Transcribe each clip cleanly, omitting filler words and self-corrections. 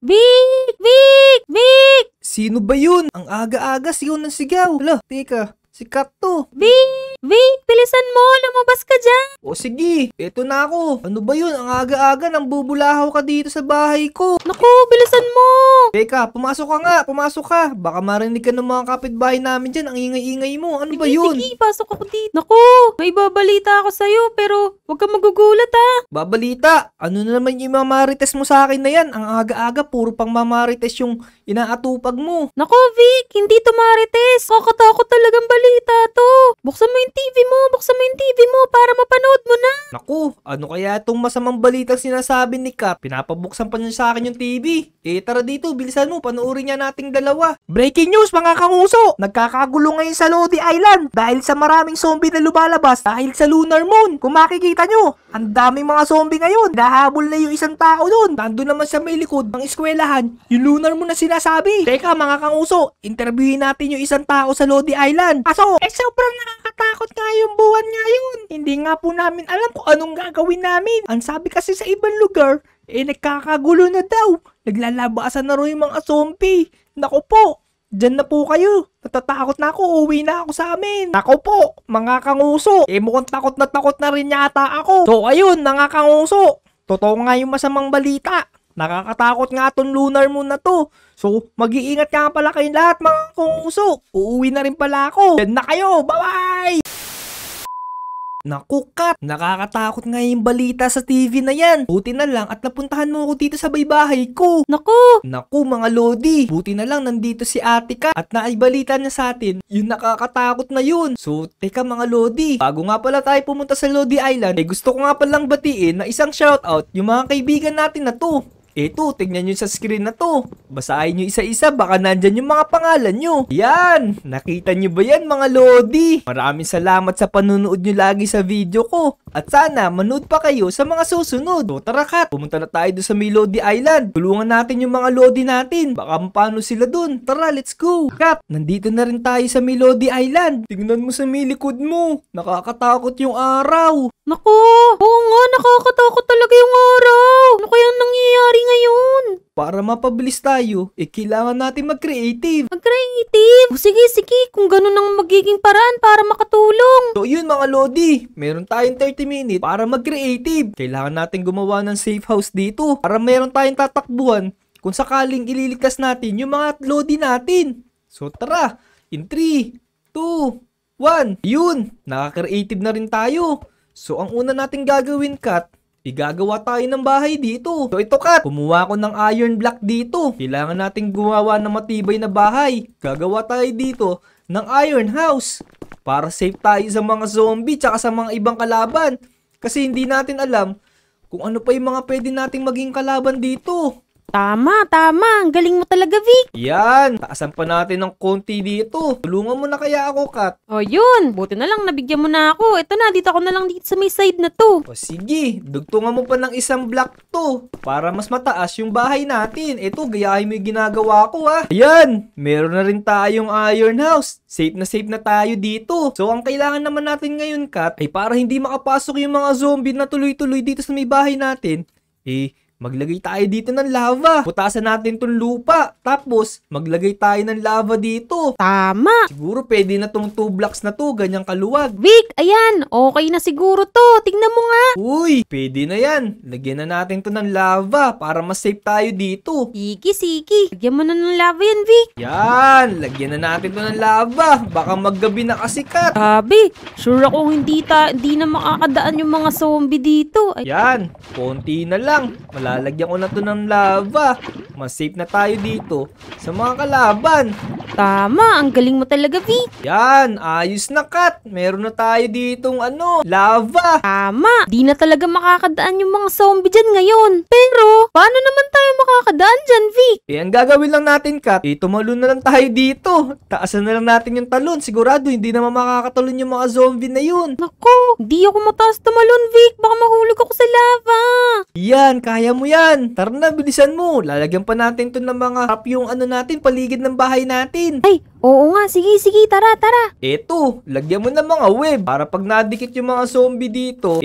Vic! Vic! Vic! Sino ba yun? Ang aga-aga sigaw ng sigaw. Hala, teka. Si Kat to. Vic! Vic! Bilisan mo! Lumabas ka dyan! O sige, eto na ako. Ano ba yun? Ang aga-aga nang bubulahaw ka dito sa bahay ko. Naku! Bilisan mo! Teka, pumasok ka nga. Pumasok ka. Baka marinig ka ng mga kapitbahay namin dyan. Ang ingay-ingay mo. Ano ba yun? Sige, pasok ako dito. Naku! May babalita ako sa'yo pero huwag kang magugulat ha. Babalita. Ano na naman yung mamarites mo sa akin na yan? Ang aga-aga, puro pang mamarites yung inaatupag mo. Naku, Vic! Hindi to marites. Kakatakot talagang balita to. Buksan mo yung TV mo. Buksan mo yung TV mo para mapanood mo na. Naku, ano kaya itong masamang balitang sinasabi ni Kat? Pinapabuksan pa niya sa akin yung TV. Tara dito, bilisan mo, panoorin niya nating dalawa. Breaking news mga kanguso! Nagkakagulo ngayon sa Lodi Island dahil sa maraming zombie na lumalabas dahil sa lunar moon. Kung makikita nyo, ang daming mga zombie ngayon. Nahabol na yung isang tao doon. Nandun naman sa may likod ng eskwelahan, yung lunar moon na sinasabi. Teka mga kanguso, interviewin natin yung isang tao sa Lodi Island. Sobrang nakakatakot nga yung buwan ngayon. Hindi nga po namin alam kung anong gagawin namin. Ang sabi kasi sa ibang lugar, nagkakagulo na daw. Naglalabasan na rin yung mga zombie. Naku po, dyan na po kayo. Natatakot na ako, uwi na ako sa amin. Naku po, mga kanguso. Mukhang takot na rin yata ako. So ayun, mga kanguso. Totoo nga yung masamang balita. Nakakatakot nga tong lunar moon na to. So, mag-iingat ka pala kayong lahat mga kanguso. Uuwi na rin pala ako. Yan na kayo. Bye-bye! Naku, Kat, nakakatakot nga yung balita sa TV na yan. Buti na lang at napuntahan mo ako dito sa bahay ko. Naku, mga Lodi. Buti na lang nandito si Ate Kat at naibalita niya sa atin yung nakakatakot na yun. So, teka mga Lodi, bago nga pala tayo pumunta sa Lodi Island, gusto ko nga palang batiin na isang shoutout yung mga kaibigan natin na to. Eto, tignan nyo sa screen na to. Basahin nyo isa-isa, baka nandyan yung mga pangalan nyo. Yan! Nakita nyo ba yan mga Lodi? Maraming salamat sa panunood nyo lagi sa video ko. At sana, manood pa kayo sa mga susunod. So tara Kat, pumunta na tayo doon sa may Lodi Island. Tulungan natin yung mga Lodi natin. Baka paano sila doon. Tara, let's go. Kat, nandito na rin tayo sa may Lodi Island. Tingnan mo sa may likod mo. Nakakatakot yung araw. Naku! Oo nga, nakakatakot talaga yung araw. Ano kayang nangyayari ngayon? Para mapabilis tayo, kailangan natin mag-creative. Mag-creative? O sige, kung ganun ang magiging paraan para makatulong. So yun mga Lodi, meron tayong 30 minutes para mag-creative. Kailangan natin gumawa ng safe house dito para meron tayong tatakbuhan kung sakaling ililigtas natin yung mga Lodi natin. So tara, in 3, 2, 1. Yun, nakaka-creative na rin tayo. So ang una natin gagawin, Kat, igagawa tayo ng bahay dito. So ito Kat, kumuha ko ng iron block dito. Kailangan natin gumawa ng matibay na bahay. Gagawa tayo dito ng iron house para safe tayo sa mga zombie tsaka sa mga ibang kalaban. Kasi hindi natin alam kung ano pa yung mga pwede nating maging kalaban dito. Tama. Ang galing mo talaga, Vic. Yan, taasan pa natin ng konti dito. Tulungan mo na kaya ako, Kat. O yun, buti na lang nabigyan mo na ako. Ito na, dito ako na lang dito sa may side na to. O sige, dugtungan mo pa ng isang block to para mas mataas yung bahay natin. Ito, gayahin mo yung ginagawa ko ha. Ayan, meron na rin tayong iron house. Safe na tayo dito. So ang kailangan naman natin ngayon, Kat, ay para hindi makapasok yung mga zombie na tuloy-tuloy dito sa may bahay natin, maglagay tayo dito ng lava. Putasan natin tong lupa. Tapos, maglagay tayo ng lava dito. Tama. Siguro pwede na tong 2 blocks na to, ganyang kaluwag. Vic, ayan. Okay na siguro to. Tingnan mo nga. Uy, pwede na yan. Lagyan na natin to ng lava para mas safe tayo dito. Sige. Lagyan mo na ng lava yan, Vic. Yan, lagyan na natin to ng lava. Baka maggabi na kasi, Kat. Sabi, sure akong hindi na makakadaan yung mga zombie dito. Yan, konti na lang. Lalagyan ko na to ng lava. Mas safe na tayo dito sa mga kalaban. Tama, ang galing mo talaga, Vic. Yan, ayos na Kat. Meron na tayo ditong lava. Tama, di na talaga makakadaan yung mga zombie dyan ngayon. Pero, paano naman tayo makakadaan dyan, Vic? Ang gagawin lang natin, Kat, tumalon na lang tayo dito. Taasan na lang natin yung talon. Sigurado, hindi naman makakatalon yung mga zombie na yun. Naku, di ako mataas tumalon, Vic. Baka mahulog ako sa lava. Yan, kaya mo yan. Tara na, bilisan mo. Lalagyan pa natin to ng mga trap yung natin, paligid ng bahay natin. Ay, oo nga. Sige, tara. Eto, lagyan mo ng mga web para pag nadikit yung mga zombie dito,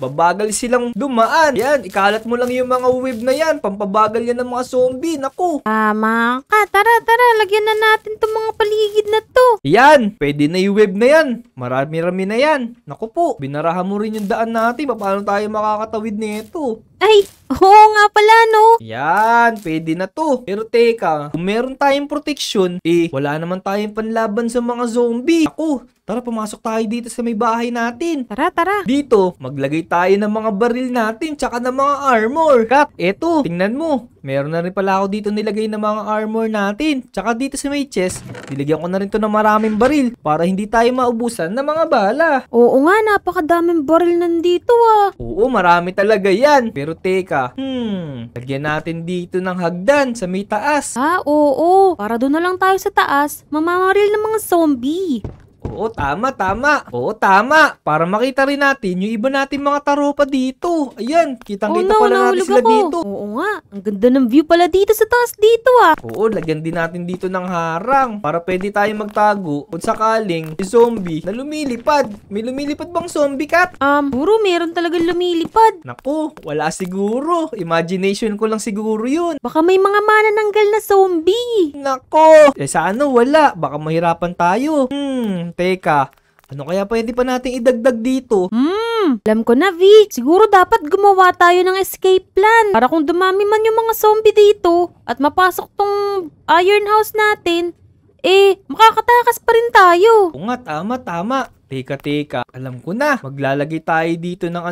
babagal silang dumaan. Yan, ikalat mo lang yung mga web na yan. Pampabagal yan ng mga zombie. Naku. Tama ka. Tara, lagyan na natin itong mga paligid na to. Yan, pwede na yung web na yan. Marami-rami na yan. Naku po, binarahan mo rin yung daan natin. Paano tayo makakatawid nito? Ay, oo nga pala, no? Yan, pwede na to. Pero teka, kung meron tayong protection, wala naman tayong panlaban sa mga zombie. Ako, tara pumasok tayo dito sa may bahay natin. Tara. Dito, maglagay tayo ng mga baril natin tsaka ng mga armor. Kat, eto, tingnan mo. Meron na rin pala ako dito nilagay ng mga armor natin. Tsaka dito sa may chest, nilagyan ko na rin to ng maraming baril para hindi tayo maubusan ng mga bala. Oo nga, napakadaming baril nandito Oo, marami talaga yan. Pero teka, lagyan natin dito ng hagdan sa may taas. Oo. Para doon na lang tayo sa taas, mamamaril ng mga zombie. Oo, tama. Oo, tama. Para makita rin natin yung iba natin mga taropa dito. Ayan, kitang-kita pala natin sila dito. Oo nga, ang ganda ng view pala dito sa taas dito Oo, lagyan din natin dito ng harang para pwede tayo magtago kung sakaling si zombie na lumilipad. May lumilipad bang zombie, Kat? Puro meron talagang lumilipad. Naku, wala siguro. Imagination ko lang siguro yun. Baka may mga manananggal na zombie. Nako, sana wala. Baka mahirapan tayo. Teka, ano kaya pwede pa nating idagdag dito? Alam ko na, Vic. Siguro dapat gumawa tayo ng escape plan. Para kung dumami man yung mga zombie dito at mapasok tong iron house natin, makakatakas pa rin tayo. Oo nga, tama. Teka. Alam ko na. Maglalagay tayo dito ng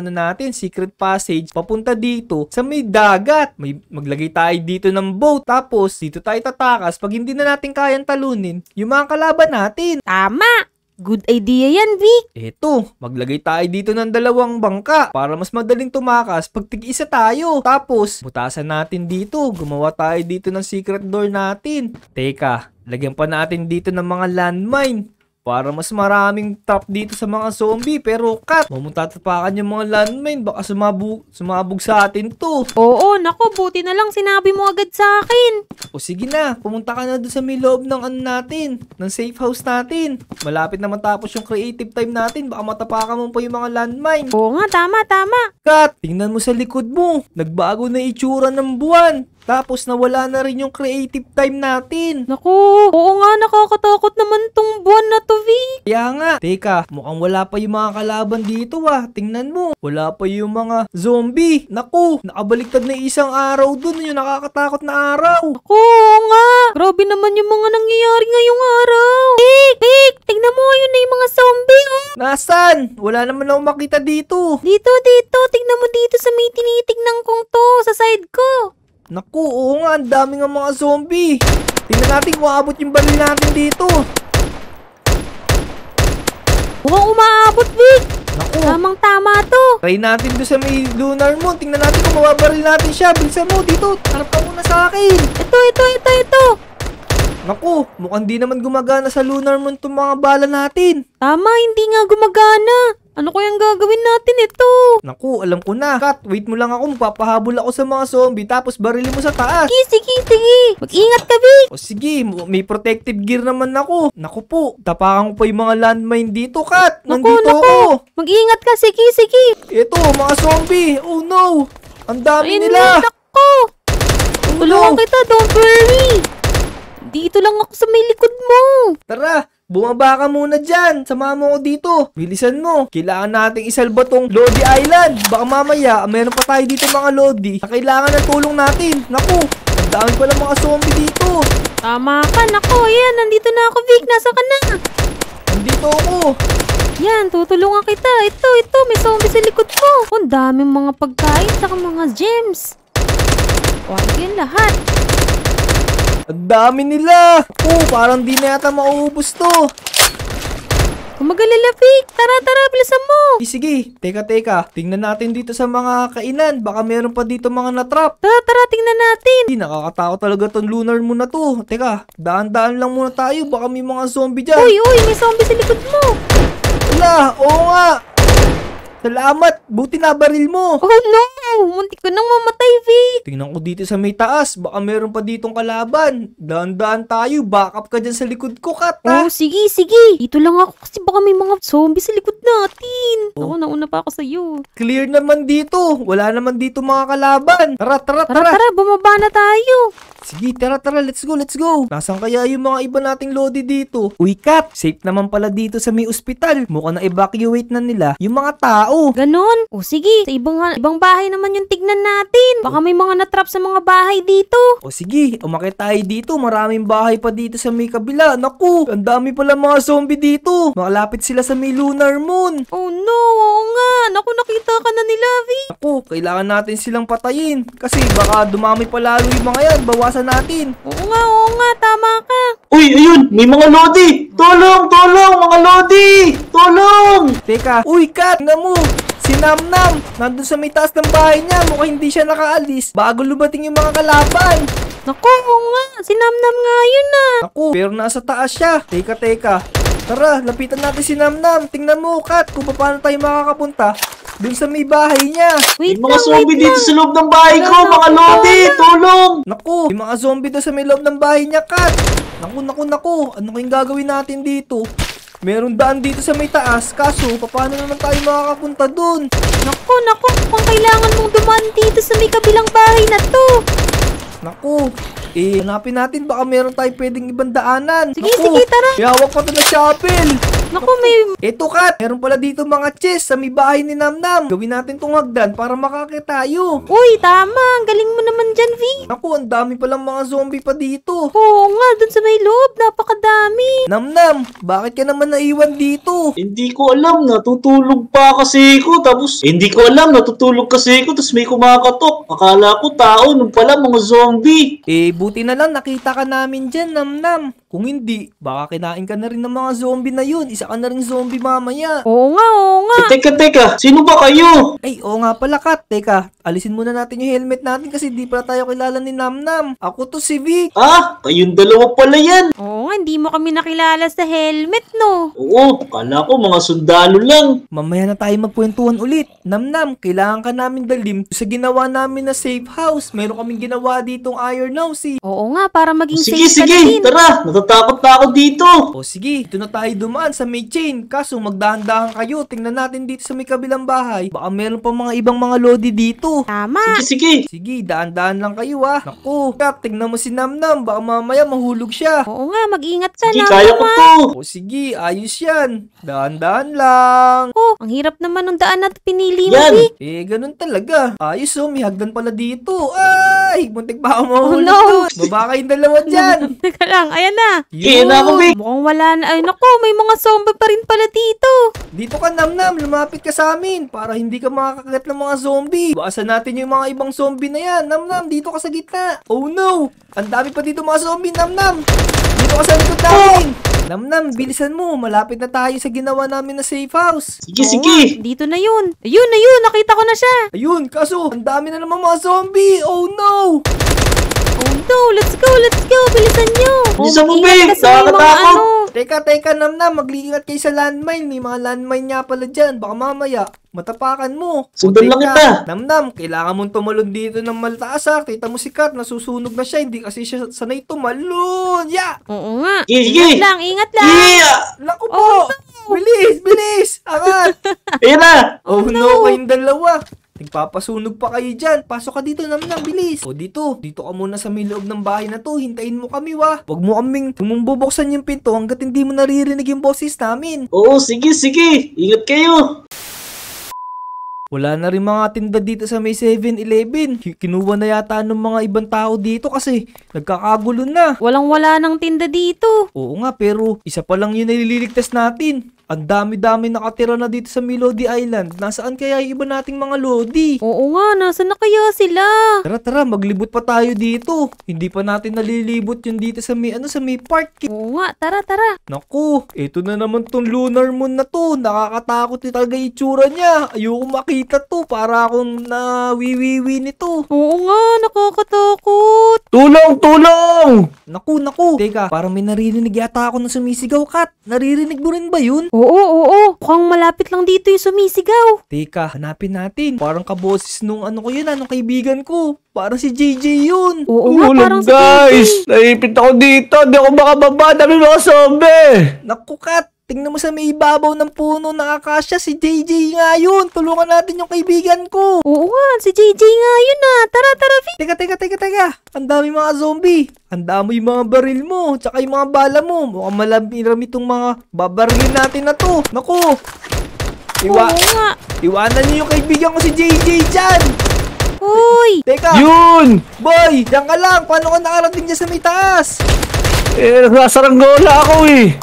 secret passage papunta dito sa may dagat. Maglagay tayo dito ng boat. Tapos, dito tayo tatakas pag hindi na natin kayang talunin yung mga kalaban natin. Tama! Good idea yan, Vic. Eto, maglagay tayo dito ng 2 bangka para mas madaling tumakas pag tig-isa tayo. Tapos, butasan natin dito. Gumawa tayo dito ng secret door natin. Teka, lagyan pa natin dito ng mga landmine para mas maraming trap dito sa mga zombie. Pero Kat, mamutatapakan yung mga landmine. Baka sumabog sa atin to. Oo, nako, buti na lang sinabi mo agad sa akin. O sige na, pumunta ka na doon sa may loob ng ng safe house natin. Malapit na matapos yung creative time natin. Baka matapakan mo pa yung mga landmine. Oo nga, tama. Kat, tingnan mo sa likod mo. Nagbago na itsura ng buwan. Tapos nawala na rin yung creative time natin. Naku, oo nga, nakakatakot naman tong buwan na to, Vic. Kaya nga, teka, mukhang wala pa yung mga kalaban dito Tingnan mo, wala pa yung mga zombie. Naku, nakabaliktad na isang araw dun, yung nakakatakot na araw. Naku, oo nga. Grabe naman yung mga nangyayari ngayong araw. Vic, tignan mo, yun na yung mga zombie. Nasaan? Wala naman ako makita dito. Dito, tignan mo dito sa may tinitignan kong to, sa side ko. Naku, oo nga, ang dami nga mga zombie. Tingnan natin kung aabot yung baril natin dito. Mukhang umaabot, Vic. Naku. Tamang-tama to. Try natin doon sa may lunar moon. Tingnan natin kung mababaril natin siya. Bilisan mo dito. Harap ka muna sa akin. Ito. Naku, mukhang di naman gumagana sa lunar moon itong mga bala natin. Tama, hindi nga gumagana. Ano kayang gagawin natin ito? Naku, alam ko na. Kat, wait mo lang ako. Magpapahabol ako sa mga zombie. Tapos barilin mo sa taas. Sige. Mag-ingat ka, Vic. O sige, may protective gear naman ako. Naku po, tapakan ko pa yung mga landmine dito, Kat. Nandito ako. Mag-ingat ka, sige. Ito, mga zombie. Oh no. Ang dami Ayun nila. Naku. Tulungan kita, don't worry. Dito lang ako sa may likod mo. Tara, bumaba ka muna dyan. Samahan mo ko dito. Bilisan mo. Kailangan nating isalba tong Lodi Island. Baka mamaya, meron pa tayo dito mga Lodi na kailangan ng tulong natin. Naku, ang dami pala mga zombie dito. Tama ka, naku. Ayan, nandito na ako, Vic. Nasa ka na? Nandito ako. Yan, tutulungan kita. Ito, may zombie sa likod mo. Ang daming mga pagkain saka mga gems. Yan lahat. Ang dami nila. Parang di na yata mauubos to. Kung mag-alala, Vic. Tara, bilisan mo. Sige, teka. Tingnan natin dito sa mga kainan. Baka meron pa dito mga natrap. Tara, tingnan natin. Nakakatakot talaga tong lunar moon na to. Teka, daan-daan lang muna tayo. Baka may mga zombie dyan. Uy, may zombie sa likod mo. Wala, oo nga. Salamat! Buti na baril mo! Oh no! Muntik ko nang mamatay, Vic! Tingnan ko dito sa may taas. Baka meron pa ditong kalaban. Daan-daan tayo. Back up ka dyan sa likod ko, Kat, ha? Oh, sige, sige. Dito lang ako kasi baka may mga zombie sa likod natin. Oh. Ako, nauna pa ako sa'yo. Clear naman dito. Wala naman dito mga kalaban. Tara, tara, Tara, tara. tara, bumaba na tayo. Sige, tara, tara. Let's go, let's go. Nasaan kaya yung mga iba nating lodi dito? Uy, Kat. Safe naman pala dito sa may ospital. Mukhang na-evacuate na nila yung mga tao. Ganon. O sige, sa ibang bahay naman yung tignan natin. Baka may mga natrap sa mga bahay dito. O sige, umakit tayo dito. Maraming bahay pa dito sa may kabila. Naku, ang dami pala mga zombie dito. Makalapit sila sa may lunar moon. Oh no, oo nga. Naku, nakita ka na nila, Vic. Naku, kailangan natin silang patayin. Kasi baka dumami pa lalo yung mga yan. Bawasan natin. Oo nga, tama ka. Uy, ayun! May mga lodi! Tulong! Tulong! Mga lodi! Tulong! Teka, uy Kat, tingnan mo. Si Namnam, nandun sa may taas ng bahay niya. Mukhang hindi siya nakaalis bago lumating yung mga kalaban. Naku, oo nga. Sinamnam nga yun ah. Naku, pero nasa taas siya. Teka, teka. Tara, lapitan natin si Namnam. Tingnan mo, Kat, kung paano tayo makakapunta dun sa may bahay niya. May Wait mga lang, zombie wait dito lang. sa loob ng bahay ko! Mga lodi! Tulong! Naku, may mga zombie doon sa may loob ng bahay niya, Kat. Naku. Ano kayong gagawin natin dito? Meron daan dito sa may taas. Kaso, paano naman tayo makakapunta doon? Naku, kung kailangan mong dumaan dito sa may kabilang bahay na to. Naku, hanapin natin. Baka meron tayo pwedeng ibang daanan. Sige, tara. May hawak pa to na shovel. Naku, may... Eto, Kat. Meron pala dito mga chest sa may bahay ni Namnam. Gawin natin tong hagdan para makakita tayo. Uy, tama. Ang galing mo naman dyan, V. Naku, ang dami palang mga zombie pa dito. Oo nga, dun sa may loob. Napakadami. Namnam, bakit ka naman naiwan dito? Hindi ko alam, natutulog pa kasi ko. Tapos, hindi ko alam, natutulog kasi ko. Tapos may kumakatok. Akala ko tao, nung pala mga zombie. Buti na lang nakita ka namin dyan, Namnam. Kung hindi, baka kinain ka na rin ng mga zombie na yun. Isa ka na rin zombie mamaya. Oo nga. Teka, sino ba kayo? Ay, oo nga pala, Kat. Teka, alisin muna natin yung helmet natin kasi di pala tayo kilala ni Namnam. Ako to si Vic. Ah, kayong dalawa pala yan. Oo nga, hindi mo kami nakilala sa helmet, no? Oo, akala ko mga sundalo lang. Mamaya na tayo magkwentuhan ulit. Namnam, kailangan ka namin dalim sa ginawa namin na safe house. Meron kaming ginawa ditong iron house eh. Oo nga, para maging Sige, safe ka sige, din. tara. Natatakot na ako dito. O sige, ito na tayo dumaan sa may chain. Kaso magdahan-dahan kayo. Tingnan natin dito sa may kabilang bahay. Baka meron pa mga ibang mga lodi dito. Tama. Sige. Sige, daan-daan lang kayo ha. Naku, Kat, tingnan mo si Namnam. Baka mamaya mahulog siya. Oo nga, mag-ingat ka Sige, na. kaya ko to. O sige, ayos yan. Daan-daan lang. Oh, ang hirap naman ng daan na pinili mo, Yan. Vic. Ganun talaga. Ayos may hagdan pala dito. Ay, muntik ba ako mahulog no. doon? Baba kayong dalawa dyan. Teka lang, ayan na. Kaya na ako, Vic. Mukhang wala na. Ay, naku, may mga zombie pa rin pala dito. Dito ka, Namnam. Lumapit ka sa amin para hindi ka makakagat ng mga zombie. Bawasan natin yung mga ibang zombie na yan. Namnam, dito ka sa gitna. Oh no! Ang dami pa dito mga zombie, Namnam. Dito ka sa likod namin. Namnam, bilisan mo. Malapit na tayo sa ginawa namin na safe house. Sige, Oo sige. nga, dito na yun. Ayun, nakita ko na siya. Ayun, kaso, ang dami na naman mga zombie. Oh no! Oh no, let's go. Bilisan nyo. Bilisan mo, mag-ingat Vic. ka sa may mga Nakakatakot. Teka, Namnam. Mag-iingat kayo sa landmine. May mga landmine nga pala dyan. Baka mamaya, matapakan mo. Sundan lang Teka, kita. Namnam, kailangan mong tumalon dito ng maltaas ha. Kita mo si Kat, nasusunog na siya. Hindi kasi siya sanay tumalon. Ya! Oo nga. Sige. Ingat lang. Yeah! Naku po! Oh, Bilis! Angat! Ayan na. Oh no, kayong dalawa. Nagpapasunog pa kayo dyan. Pasok ka dito, Namnam, bilis. O dito ka muna sa may loob ng bahay na to. Hintayin mo kami, wa. Huwag mong bubuksan yung pinto hanggat hindi mo naririnig yung boses namin. Oo, sige. Ingat kayo. Wala na rin mga tinda dito sa may 7-Eleven. Kinuha na yata ng mga ibang tao dito kasi nagkakagulo na. Walang-wala ng tinda dito. Oo nga, pero isa pa lang yun na nililigtas natin. Ang dami-dami nakatira na dito sa Melody Island. Nasaan kaya yung iba nating mga lodi? Oo nga, nasa na kaya sila? Tara, maglibot pa tayo dito. Hindi pa natin nalilibot yun dito sa may park. Oo nga, tara. Naku, eto na naman tong lunar moon na to. Nakakatakot ni talaga yung itsura niya. Ayoko makita to. Para akong nawiwiwi nito. Oo nga, nakakatakot. Tulong! Naku. Teka, parang may naririnig yata ako na sumisigaw, Kat. Naririnig mo rin ba yun? Oo. Mukhang malapit lang dito yung sumisigaw. Teka, hanapin natin. Parang kaboses nung nung kaibigan ko. Parang si JJ yun. Oo nga, parang si guys, JJ. naipit ako dito. Di ako makababa. Dami mga zombie. Naku, Kat. Tingnan mo sa may ibabaw ng puno ng akasya, si JJ nga yun. Tulungan natin yung kaibigan ko. Oo nga, si JJ nga yun ah. Tara, Vi. Teka. Ang dami mga zombie. Ang dami yung mga baril mo, tsaka yung mga bala mo. Mukhang malami itong mga babarilin natin na to. Naku. Oo nga. Iwanan niyo yung kaibigan ko si JJ dyan. Uy. Teka. Yun! Boy, diyan ka lang. Paano ka nakarating dyan sa may taas? Nasaranggola ako eh.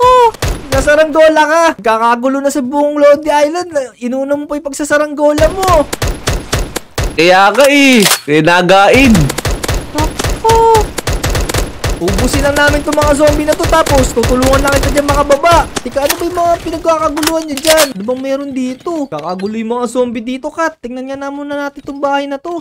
Nasaranggola ka. Kakagulo na sa buong Lodi Island. Inuna mo pa yung pagsasaranggola mo. Kaya ka eh. Nagain. Naku. Ubusin lang namin itong mga zombie na to, tapos tutulungan lang kita dyan makababa. Tika, ano ba yung mga pinagkakaguluhan nyo dyan? Ano bang meron dito? Kakagulo yung mga zombie dito, Kat. Tingnan nga na muna natin itong bahay na to.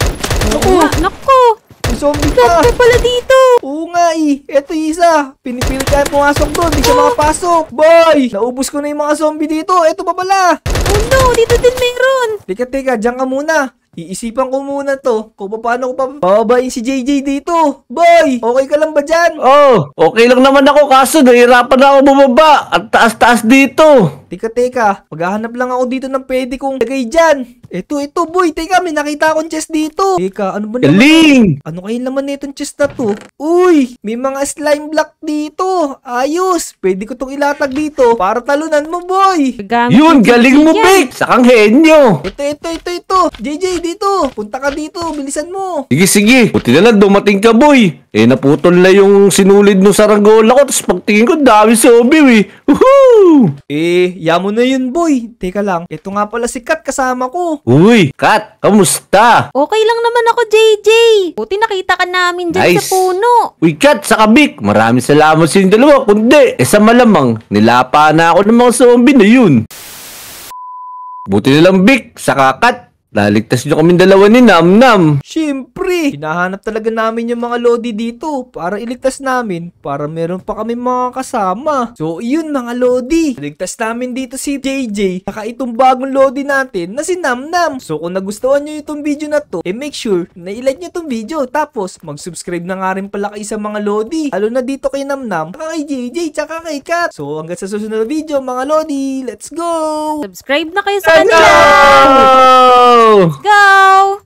Naku. May zombie Kat ka. pa pala dito. Oo nga eh. Eto yung isa. Pinipilit kaya pumasok doon. Di siya makapasok. Boy! Naubos ko na yung mga zombie dito. Eto pa pala. Oh no, dito din meron. Teka. Diyan ka muna. Iisipan ko muna to kung paano ko pababain si JJ dito. Boy! Okay ka lang ba dyan? Oh, okay lang naman ako kaso nahihirapan na ako bumaba. At taas-taas dito. Teka. Maghahanap lang ako dito ng pwede kong lagay dyan. Ito, boy. Teka, may nakita akong chest dito. Teka, ano ba naman? Galing! Ano kayo naman nitong chest na to? Uy! May mga slime block dito. Ayos! Pwede ko tong ilatag dito para talunan mo, boy. Gagamit Yun, ng galing mo, JJ yan. Vic! Sakang henyo! Ito. JJ, dito. Punta ka dito. Bilisan mo. Sige. Buti na lang dumating ka, boy. Naputol na yung sinulid no saranggola ko. Tapos pagtingin ko, dami zombie, Woohoo! Yamo na yun, boy. Teka lang. Ito nga pala si Kat kasama ko. Uy, Kat, kamusta? Okay lang naman ako, JJ. Buti nakita ka namin dyan Nice. sa puno. Uy, Kat, saka Vic, maraming salamat sa inyong dalawa. Kundi, sa malamang, nilapa na ako ng mga zombie na yun. Buti na lang, Vic, saka Kat, naligtas nyo kaming dalawa ni Namnam. Siyempre, hinahanap talaga namin yung mga lodi dito para iligtas namin para meron pa kami mga kasama. So, yun mga lodi. Iligtas namin dito si JJ saka itong bagong lodi natin na si Namnam. So, kung nagustuhan nyo itong video na to, make sure na i-like nyo itong video. Tapos, mag-subscribe na nga rin pala kayo sa mga lodi. Lalo na dito kay Namnam, saka kay JJ, saka kay Kat. So, hanggang sa susunod na video mga lodi. Let's go! Subscribe na kayo sa kanila. Go! Go!